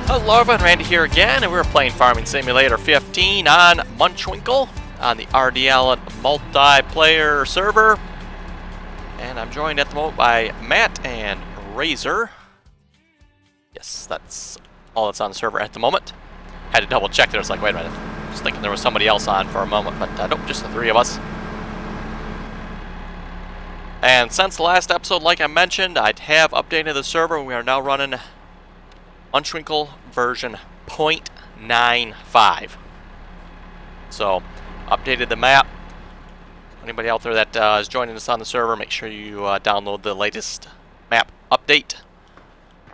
Hello everyone, Randy here again, and we're playing Farming Simulator 15 on Monchwinkel on the RDAllen multiplayer server. And I'm joined at the moment by Matt and Razor. Yes, that's all that's on the server at the moment. Had to double check there, I was like, wait a minute. I was thinking there was somebody else on for a moment, but nope, just the three of us. And since the last episode, like I mentioned, I have updated the server. We are now running Mönchwinkel version 0.95. So, updated the map. Anybody out there that is joining us on the server, make sure you download the latest map update.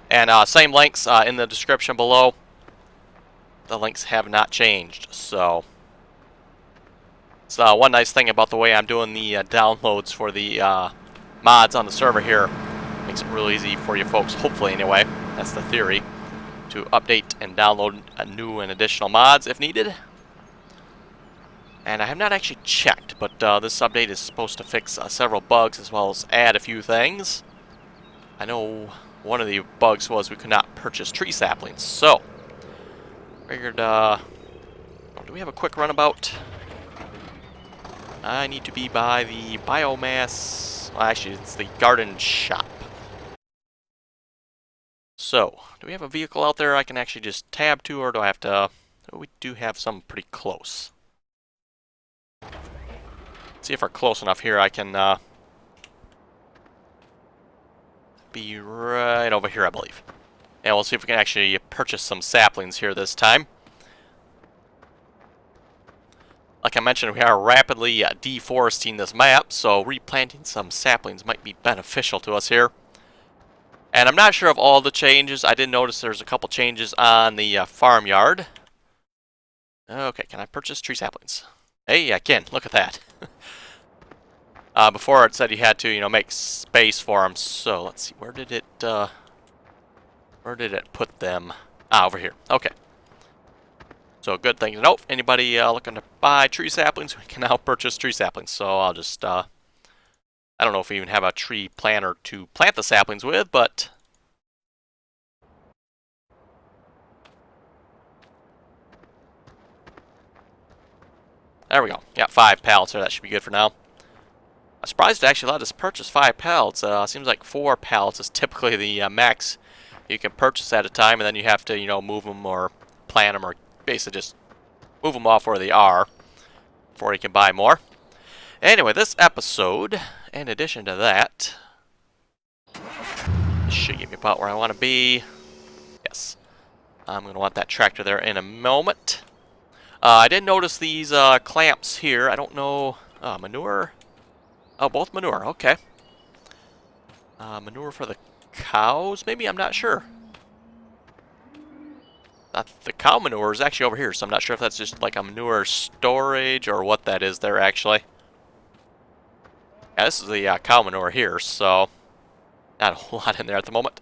And same links in the description below. The links have not changed. So, it's one nice thing about the way I'm doing the downloads for the mods on the server here. Makes it real easy for you folks, hopefully anyway. That's the theory. To update and download new and additional mods if needed. And I have not actually checked, but this update is supposed to fix several bugs as well as add a few things. I know one of the bugs was we could not purchase tree saplings, so figured, do we have a quick runabout? I need to be by the biomass, well, actually it's the garden shop. So, do we have a vehicle out there I can actually just tab to, or do I have to... We do have some pretty close. Let's see if we're close enough here. I can be right over here, I believe. And we'll see if we can actually purchase some saplings here this time. Like I mentioned, we are rapidly deforesting this map, so replanting some saplings might be beneficial to us here. And I'm not sure of all the changes. I did notice there's a couple changes on the farmyard. Okay, can I purchase tree saplings? Hey, I can. Look at that. Before it said you had to, make space for them. So let's see, where did it put them? Ah, over here. Okay. So good thing to note. Anybody looking to buy tree saplings, we can now purchase tree saplings. So I'll just I don't know if we even have a tree planter to plant the saplings with, but... There we go. Got 5 pallets there. That should be good for now. I'm surprised it actually let us purchase 5 pallets. Seems like 4 pallets is typically the max you can purchase at a time, and then you have to, move them or plant them or basically just move them off where they are before you can buy more. Anyway, this episode, in addition to that, this should get me about where I want to be. Yes. I'm going to want that tractor there in a moment. I did notice these clamps here. I don't know. Manure? Oh, both manure. Okay. Manure for the cows, maybe? I'm not sure. The cow manure is actually over here, so I'm not sure if that's just like a manure storage or what that is there, actually. Yeah, this is the cow manure here, so not a whole lot in there at the moment.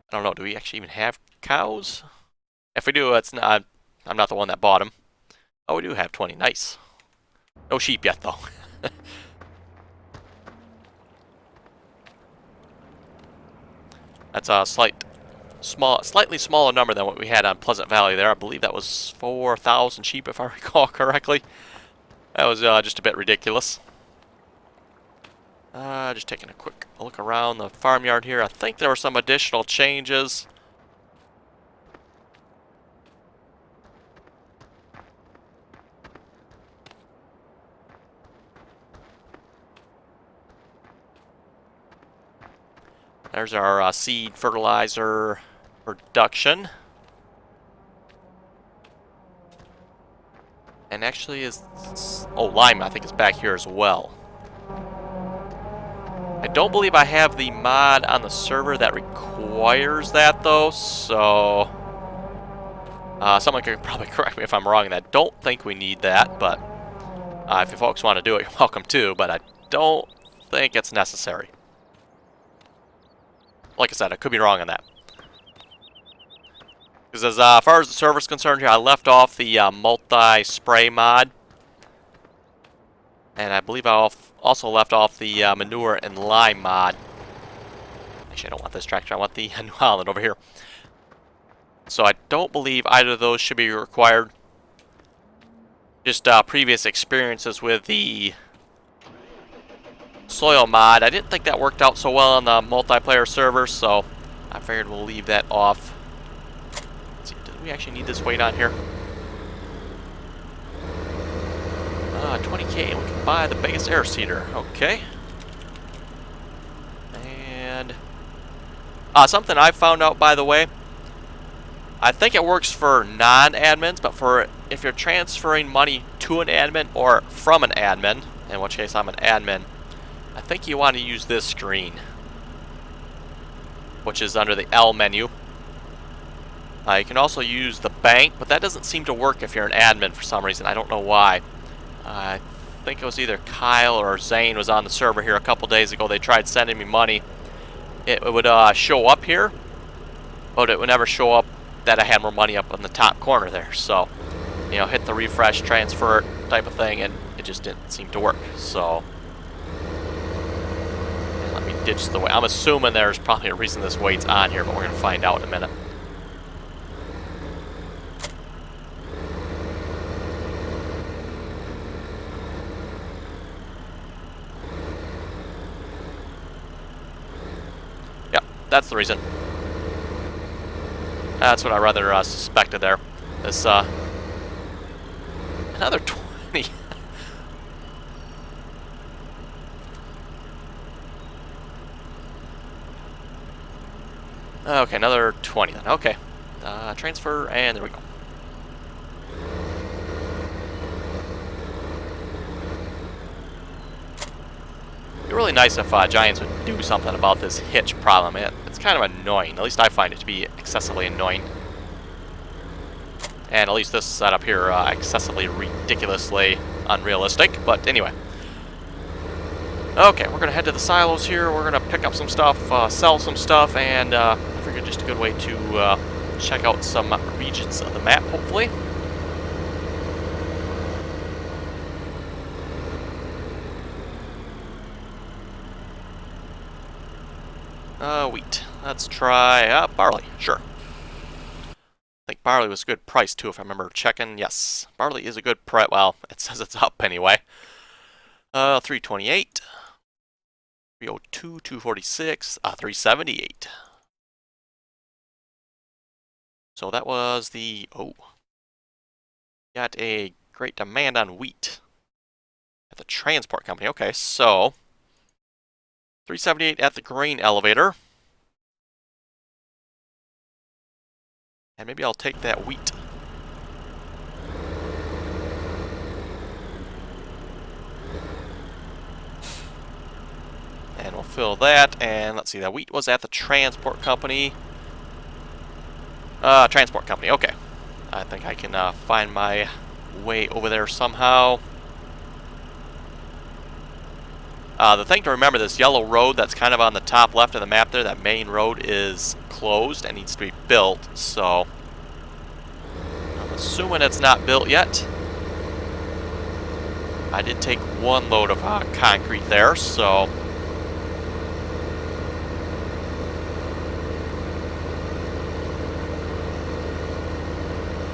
I don't know, do we actually even have cows? If we do, it's not, I'm not the one that bought them. Oh, we do have 20, nice. No sheep yet, though. That's a slightly smaller number than what we had on Pleasant Valley there. I believe that was 4,000 sheep, if I recall correctly. That was just a bit ridiculous. Just taking a quick look around the farmyard here. I think there were some additional changes. There's our seed fertilizer production. And actually is... Oh, lime I think is back here as well. I don't believe I have the mod on the server that requires that, though, so... someone can probably correct me if I'm wrong, and I don't think we need that, but... if you folks want to do it, you're welcome to, but I don't think it's necessary. Like I said, I could be wrong on that. Because as far as the server's concerned here, I left off the multi-spray mod. And I believe I also left off the manure and lime mod. Actually, I don't want this tractor. I want the New Holland over here. So I don't believe either of those should be required. Just previous experiences with the soil mod. I didn't think that worked out so well on the multiplayer server, so I figured we'll leave that off. Let's see, do we actually need this weight on here? 20K, and we can buy the biggest air seeder. Okay. And something I found out, by the way, I think it works for non-admins, but for if you're transferring money to an admin or from an admin, in which case I'm an admin, I think you want to use this screen, which is under the L menu. You can also use the bank, but that doesn't seem to work if you're an admin for some reason. I don't know why. I think it was either Kyle or Zane was on the server here a couple days ago. They tried sending me money. It would show up here, but it would never show up that I had more money up in the top corner there. So, you know, hit the refresh, transfer type of thing, and it just didn't seem to work. So, let me ditch the weight. I'm assuming there's probably a reason this weight's on here, but we're going to find out in a minute. That's the reason. That's what I rather suspected there. This, another 20. Okay, another 20 then. Okay. Transfer, and there we go. It'd be really nice if Giants would do something about this hitch problem. It's kind of annoying. At least I find it to be excessively annoying. And at least this setup here, excessively ridiculously unrealistic. But anyway. Okay, we're going to head to the silos here. We're going to pick up some stuff, sell some stuff, and I figured just a good way to check out some regions of the map, hopefully. Wheat. Let's try barley. Sure. I think barley was a good price too, if I remember checking. Yes, barley is a good price. Well, it says it's up anyway. 328, 302, 246, 378. So that was the got a great demand on wheat at the transport company. Okay, so 378 at the grain elevator. And maybe I'll take that wheat. And we'll fill that. And let's see, that wheat was at the transport company. Transport company, okay. I think I can find my way over there somehow. The thing to remember, this yellow road that's kind of on the top left of the map there, that main road is closed and needs to be built, so I'm assuming it's not built yet. I did take one load of concrete there, so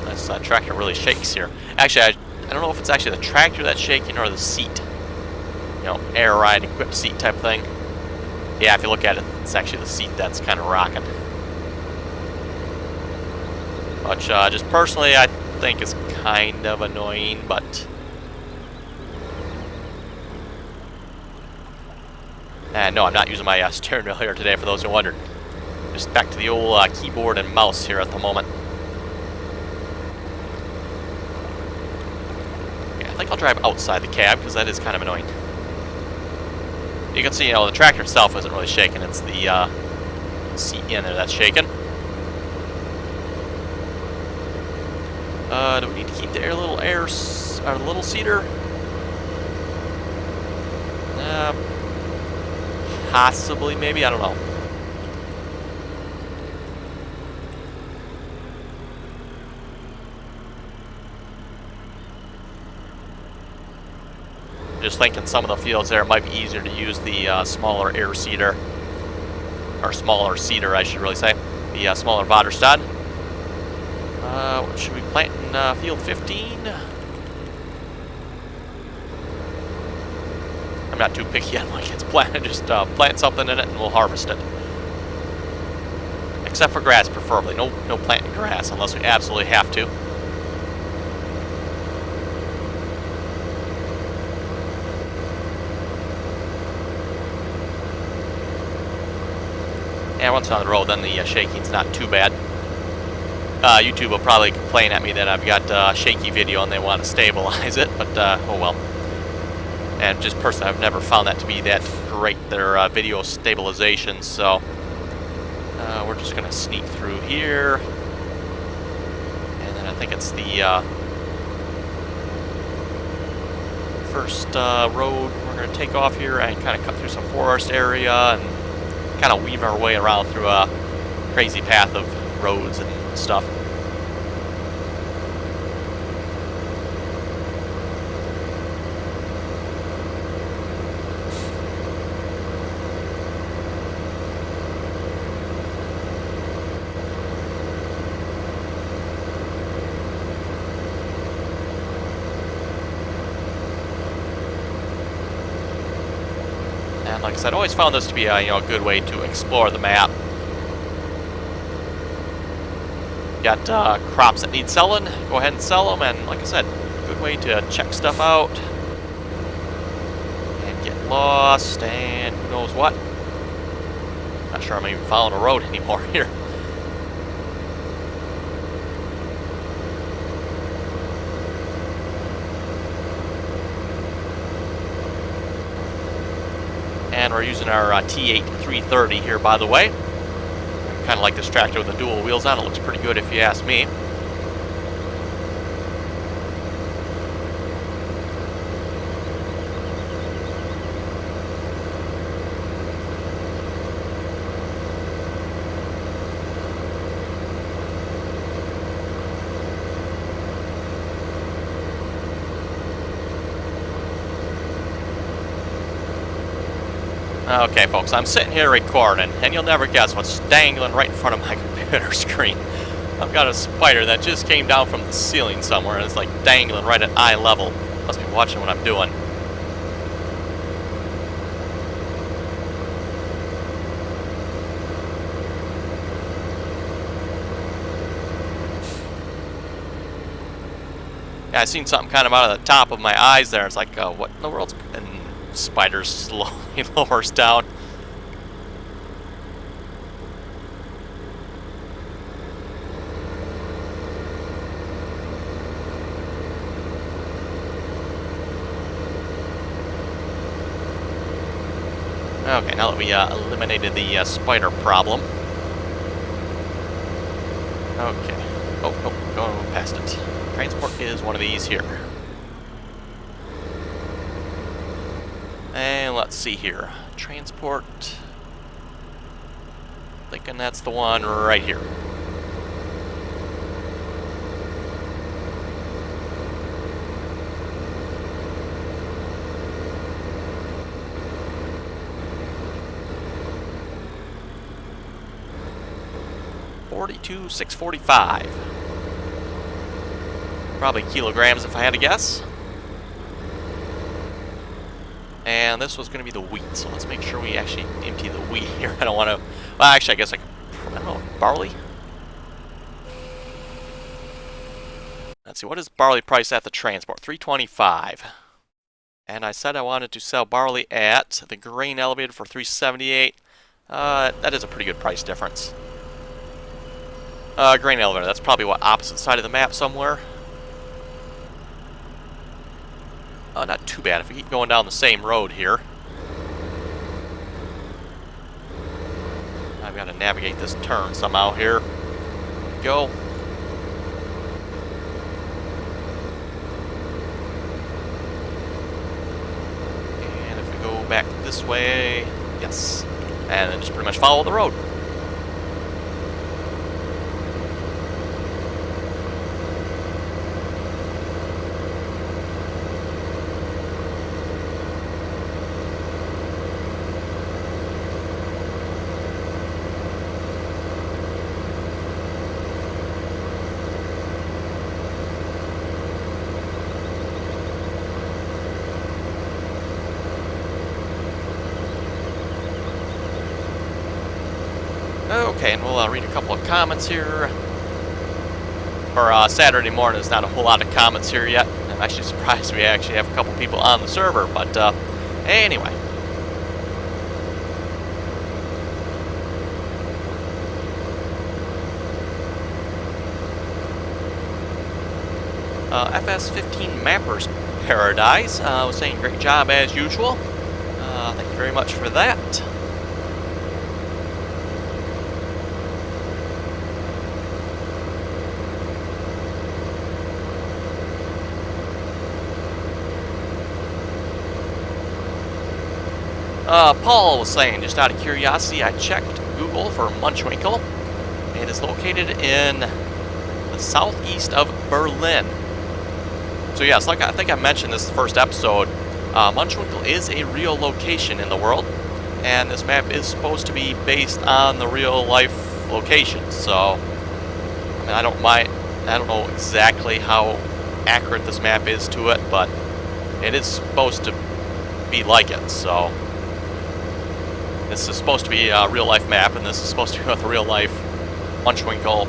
this tractor really shakes here. Actually, I don't know if it's actually the tractor that's shaking or the seat. You know, air ride equipped seat type thing. Yeah, if you look at it, it's actually the seat that's kind of rocking. Which, just personally, I think is kind of annoying, but no, I'm not using my steering wheel here today, for those who wondered. Just back to the old keyboard and mouse here at the moment. Yeah, I think I'll drive outside the cab, because that is kind of annoying. You can see, you know, the tractor itself isn't really shaking. It's the seat in there that's shaking. Do we need to keep the little seeder? Possibly, maybe, I don't know. Just thinking some of the fields there, it might be easier to use the smaller air seeder, or smaller seeder, I should really say, the smaller Vaderstad. What should we plant in field 15? I'm not too picky on what gets planted, just plant something in it and we'll harvest it. Except for grass, preferably. No planting grass unless we absolutely have to. And once on the road, then the shaking's not too bad. YouTube will probably complain at me that I've got shaky video and they want to stabilize it, but oh well. And just personally, I've never found that to be that great, their video stabilization, so we're just going to sneak through here. And then I think it's the first road we're going to take off here and kind of cut through some forest area and kind of weave our way around through a crazy path of roads and stuff. And like I said, I always found this to be a a good way to explore the map. Got crops that need selling, go ahead and sell them, and like I said, good way to check stuff out and get lost and who knows what. Not sure I'm even following a road anymore here. And we're using our T8 330 here, by the way. Kind of like this tractor with the dual wheels on. It looks pretty good if you ask me. Okay, folks, I'm sitting here recording, and you'll never guess what's dangling right in front of my computer screen. I've got a spider that just came down from the ceiling somewhere, and it's like dangling right at eye level. Must be watching what I'm doing. Yeah, I seen something kind of out of the top of my eyes there. It's like, what in the world's... And spider slowly lowers down. Okay, now that we eliminated the spider problem. Okay. Oh, no, going past it. Transport is one of these here. And let's see here. Transport. Thinking that's the one right here. $42,645. Probably kilograms if I had to guess. And this was going to be the wheat, so let's make sure we actually empty the wheat here. I don't want to... Well, actually, I guess I don't know, barley? Let's see, what is barley price at the transport? $3.25. And I said I wanted to sell barley at the grain elevator for $3.78. That is a pretty good price difference. Grain elevator, that's probably what, opposite side of the map somewhere? Not too bad if we keep going down the same road here. I've got to navigate this turn somehow here. There we go. And if we go back this way, yes. And then just pretty much follow the road. Okay, and we'll read a couple of comments here. For Saturday morning, there's not a whole lot of comments here yet. I'm actually surprised we actually have a couple people on the server, but anyway. FS15 Mappers Paradise was saying great job as usual. Thank you very much for that. Paul was saying, just out of curiosity, I checked Google for Monchwinkel. It is located in the southeast of Berlin. So yes, like I think I mentioned this first episode, Monchwinkel is a real location in the world, and this map is supposed to be based on the real life location. So, I mean, I don't know exactly how accurate this map is to it, but it is supposed to be like it. So, this is supposed to be a real life map, and this is supposed to be with a real life Monchwinkel.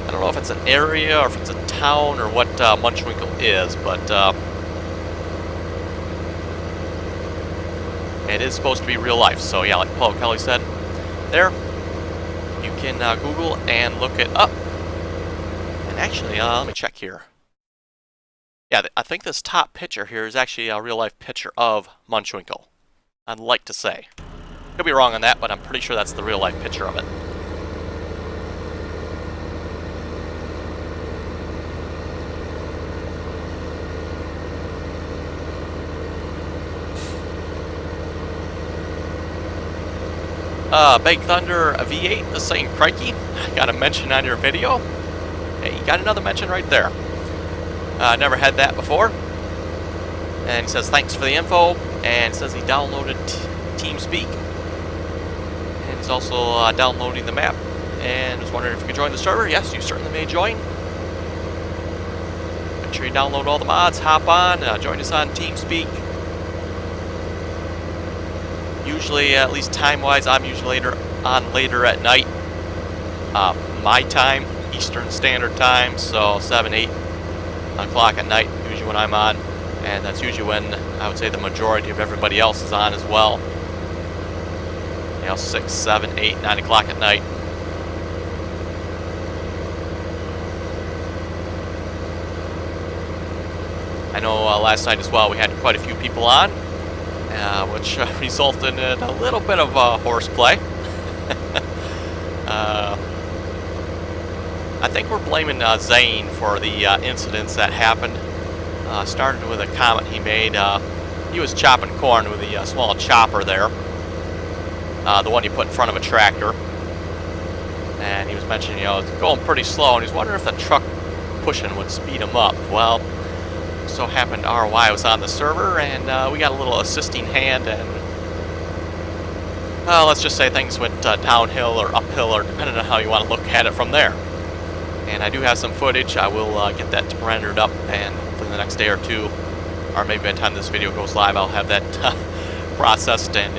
I don't know if it's an area or if it's a town or what Monchwinkel is, but it is supposed to be real life. So yeah, like Paul Kelly said, there, you can Google and look it up. And actually, let me check here. Yeah, I think this top picture here is actually a real life picture of Monchwinkel. I'd like to say. Could be wrong on that, but I'm pretty sure that's the real life picture of it. Big Thunder V8 is saying, crikey, I got a mention on your video. Hey, you got another mention right there. Never had that before. And he says, thanks for the info. And says he downloaded TeamSpeak. And he's also downloading the map. And was wondering if you could join the server. Yes, you certainly may join. Make sure you download all the mods, hop on, join us on TeamSpeak. Usually, at least time-wise, I'm usually later at night. My time, Eastern Standard Time, so 7, 8 o'clock at night, usually when I'm on. And that's usually when I would say the majority of everybody else is on as well. You know, 6, 7, 8, 9 o'clock at night. I know last night as well we had quite a few people on. Which resulted in a little bit of horseplay. I think we're blaming Zane for the incidents that happened. Started with a comment he made. He was chopping corn with the small chopper there. The one you put in front of a tractor. And he was mentioning, you know, it's going pretty slow, and he's wondering if the truck pushing would speed him up. Well, so happened RY was on the server, and we got a little assisting hand, and let's just say things went downhill or uphill, or depending on how you want to look at it from there. And I do have some footage. I will get that rendered up, and hopefully in the next day or two, or maybe by the time this video goes live, I'll have that processed, and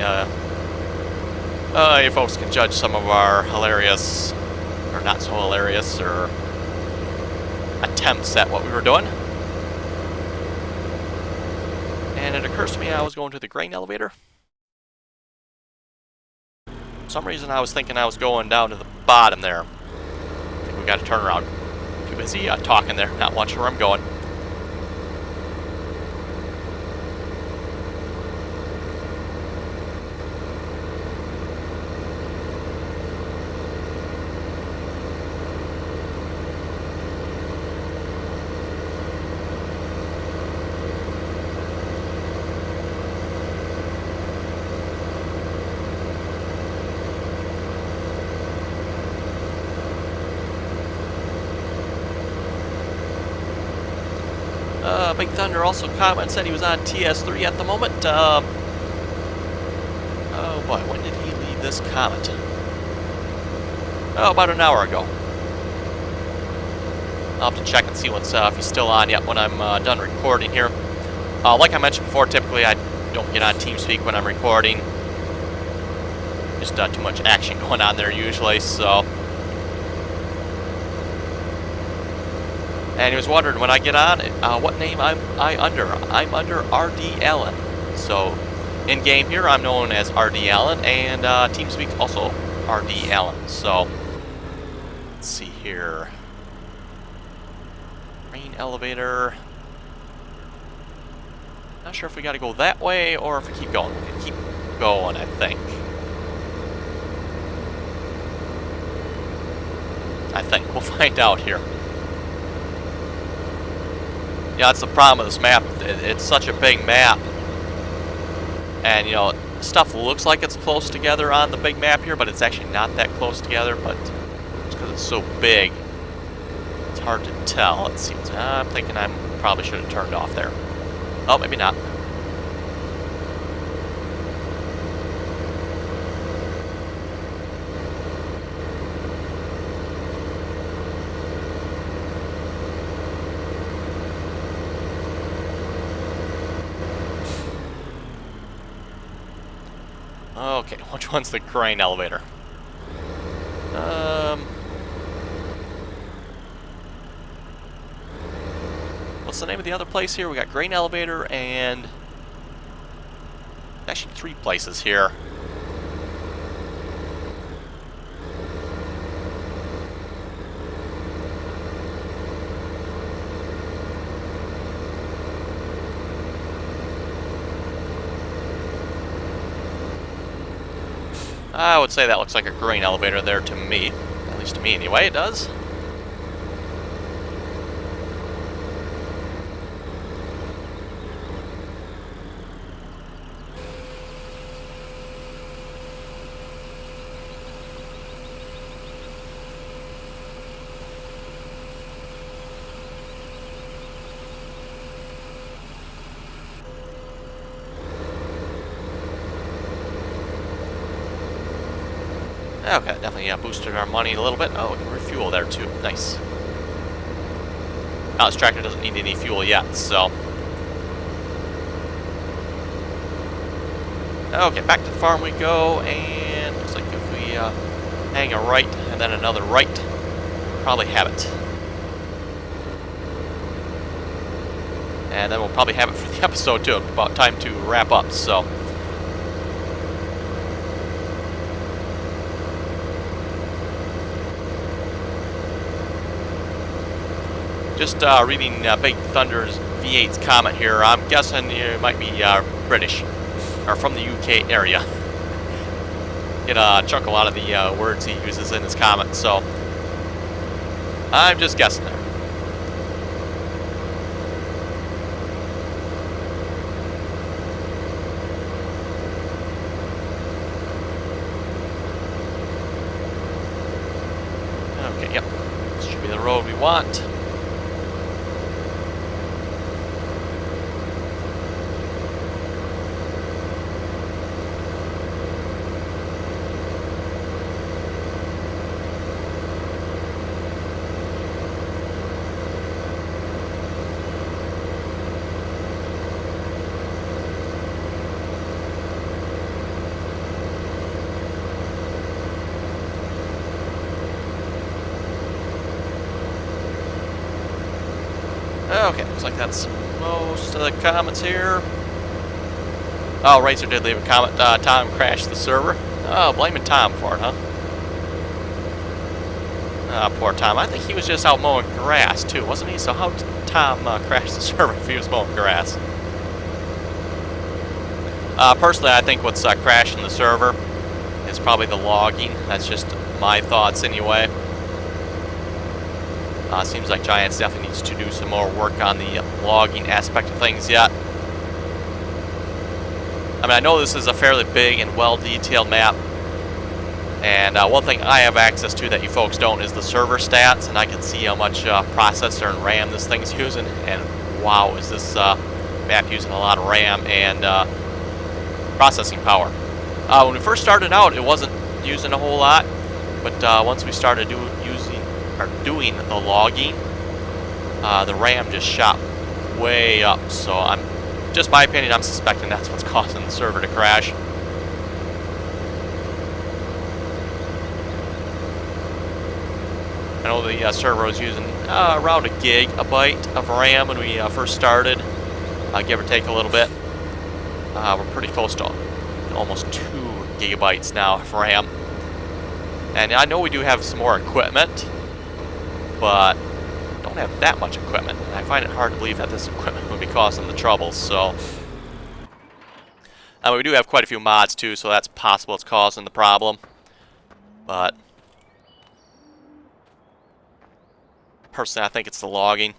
you folks can judge some of our hilarious, or not so hilarious, or attempts at what we were doing. And it occurs to me I was going to the grain elevator. For some reason I was thinking I was going down to the bottom there. I think we got to turn around. Too busy talking there, not watching where I'm going. Big Thunder also comments that he was on TS3 at the moment. Oh boy, when did he leave this comment? Oh, about an hour ago. I'll have to check and see what's if he's still on yet when I'm done recording here. Like I mentioned before, typically I don't get on TeamSpeak when I'm recording. Just too much action going on there usually, so. And he was wondering when I get on, what name I'm under. I'm under RDAllen. So, in game here, I'm known as RDAllen, and TeamSpeak also RDAllen. So, let's see here. Grain elevator. Not sure if we got to go that way or if we keep going. We can keep going, I think. We'll find out here. Yeah, that's the problem with this map. It's such a big map. And, you know, stuff looks like it's close together on the big map here, but it's actually not that close together, but it's because it's so big. It's hard to tell, it seems. I'm thinking I probably should have turned off there. Oh, maybe not. Okay, which one's the grain elevator? What's the name of the other place here? We got grain elevator and actually 3 places here. I would say that looks like a grain elevator there to me. At least to me anyway, it does. Okay, definitely boosted our money a little bit. Oh, we can refuel there too. Nice. Now this tractor doesn't need any fuel yet, so. Okay, back to the farm we go, and looks like if we hang a right and then another right, probably have it. And then we'll probably have it for the episode too. About time to wrap up, so. Just reading Big Thunder's V8's comment here. I'm guessing you might be British, or from the UK area. Get a chunk a lot of the words he uses in his comments, so I'm just guessing there. Okay, yep. This should be the road we want. Okay, looks like that's most of the comments here. Oh, Racer did leave a comment. Tom crashed the server. Oh, blaming Tom for it, huh? Poor Tom. I think he was just out mowing grass, too, wasn't he? So how did Tom crash the server if he was mowing grass? Personally, I think what's crashing the server is probably the logging. That's just my thoughts anyway. Seems like Giants definitely needs to do some more work on the logging aspect of things yet. I mean, I know this is a fairly big and well-detailed map, and one thing I have access to that you folks don't is the server stats, and I can see how much processor and RAM this thing's using, and wow, is this map using a lot of RAM and processing power. When we first started out, it wasn't using a whole lot, but once we started doing the logging, the RAM just shot way up. So I'm just my opinion. I'm suspecting that's what's causing the server to crash. know the server was using around a gigabyte of RAM when we first started, give or take a little bit. We're pretty close to almost 2 gigabytes now of RAM. And I know we do have some more equipment, but don't have that much equipment. And I find it hard to believe that this equipment would be causing the trouble, so... we do have quite a few mods too, so that's possible it's causing the problem. But... personally, I think it's the logging.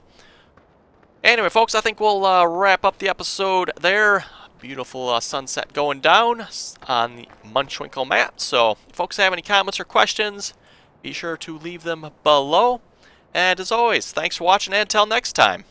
Anyway, folks, I think we'll wrap up the episode there. Beautiful sunset going down on the Monchwinkel map. So, if folks have any comments or questions, be sure to leave them below. And as always, thanks for watching, and until next time.